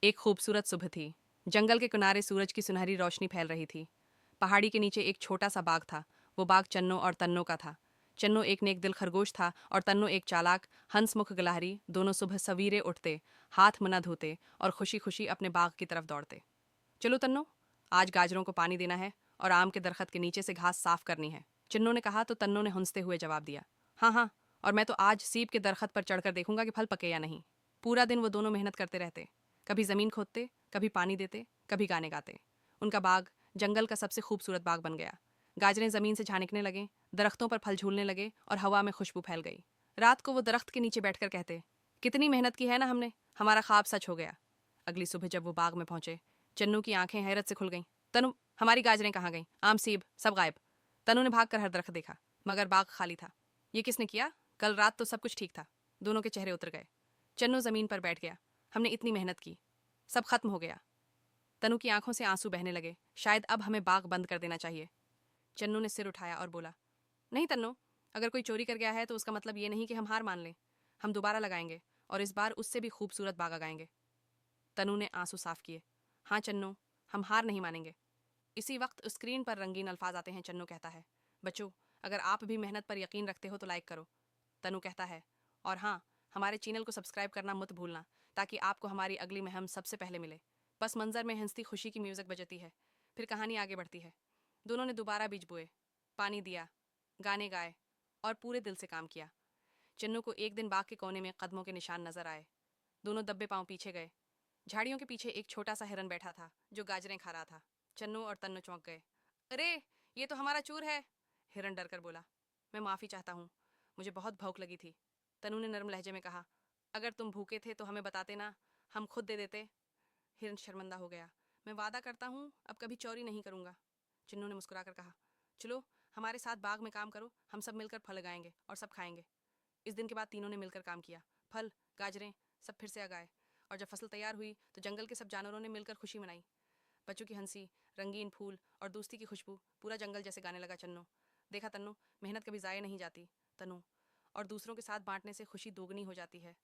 एक खूबसूरत सुबह थी। जंगल के किनारे सूरज की सुनहरी रोशनी फैल रही थी। पहाड़ी के नीचे एक छोटा सा बाग था। वो बाग चन्नो और तन्नो का था। चन्नो एक नेक दिल खरगोश था और तन्नो एक चालाक हंसमुख गिलहरी। दोनों सुबह सवेरे उठते, हाथ मुंह धोते और खुशी खुशी अपने बाग की तरफ दौड़ते। चलो तन्नो, आज गाजरों को पानी देना है और आम के दरख्त के नीचे से घास साफ करनी है। चिन्नो ने कहा तो तन्नो ने हंसते हुए जवाब दिया, हाँ हाँ, और मैं तो आज सीब के दरख्त पर चढ़कर देखूंगा कि फल पके या नहीं। पूरा दिन वो दोनों मेहनत करते रहते, कभी जमीन खोदते, कभी पानी देते, कभी गाने गाते। उनका बाग जंगल का सबसे खूबसूरत बाग बन गया। गाजरें जमीन से झानिकने लगे, दरख्तों पर फल झूलने लगे और हवा में खुशबू फैल गई। रात को वो दरख्त के नीचे बैठकर कहते, कितनी मेहनत की है ना हमने, हमारा ख्वाब सच हो गया। अगली सुबह जब वो बाग में पहुंचे, चन्नू की आंखें हैरत से खुल गईं। तनु, हमारी गाजरें कहाँ गईं? आम, सेब सब गायब। तनु ने भाग कर हर दरख्त देखा, मगर बाग खाली था। ये किसने किया? कल रात तो सब कुछ ठीक था। दोनों के चेहरे उतर गए। चन्नू जमीन पर बैठ गया। हमने इतनी मेहनत की, सब खत्म हो गया। तनु की आंखों से आंसू बहने लगे। शायद अब हमें बाग बंद कर देना चाहिए। चन्नू ने सिर उठाया और बोला, नहीं तन्नू, अगर कोई चोरी कर गया है तो उसका मतलब ये नहीं कि हम हार मान लें। हम दोबारा लगाएंगे और इस बार उससे भी खूबसूरत बाग लगाएंगे। तनु ने आंसू साफ किए। हाँ चन्नू, हम हार नहीं मानेंगे। इसी वक्त स्क्रीन पर रंगीन अल्फाज आते हैं। चन्नू कहता है, बच्चों, अगर आप भी मेहनत पर यकीन रखते हो तो लाइक करो। तनु कहता है, और हाँ, हमारे चैनल को सब्सक्राइब करना मत भूलना, ताकि आपको हमारी अगली मुहिम सबसे पहले मिले। बस मंजर में हंसती खुशी की म्यूजिक बजती है। फिर कहानी आगे बढ़ती है। दोनों ने दोबारा बीज बोए, पानी दिया, गाने गाए और पूरे दिल से काम किया। चन्नू को एक दिन बाग के कोने में कदमों के निशान नजर आए। दोनों दब्बे पांव पीछे गए। झाड़ियों के पीछे एक छोटा सा हिरन बैठा था जो गाजरें खा रहा था। चन्नू और तन्नू चौंक गए। अरे, ये तो हमारा चूर है। हिरन डरकर बोला, मैं माफी चाहता हूँ, मुझे बहुत भूख लगी थी। तन्नू ने नरम लहजे में कहा, अगर तुम भूखे थे तो हमें बताते ना, हम खुद दे देते। हिरन शर्मिंदा हो गया। मैं वादा करता हूँ अब कभी चोरी नहीं करूंगा। चिन्नू ने मुस्कुराकर कहा, चलो हमारे साथ बाग में काम करो, हम सब मिलकर फल लगाएंगे और सब खाएंगे। इस दिन के बाद तीनों ने मिलकर काम किया। फल, गाजरें सब फिर से उगाए और जब फसल तैयार हुई तो जंगल के सब जानवरों ने मिलकर खुशी मनाई। बच्चों की हंसी, रंगीन फूल और दोस्ती की खुशबू पूरा जंगल जैसे गाने लगा। चन्नो, देखा तन्नो, मेहनत कभी ज़ाया नहीं जाती। तनु, और दूसरों के साथ बांटने से खुशी दोगुनी हो जाती है।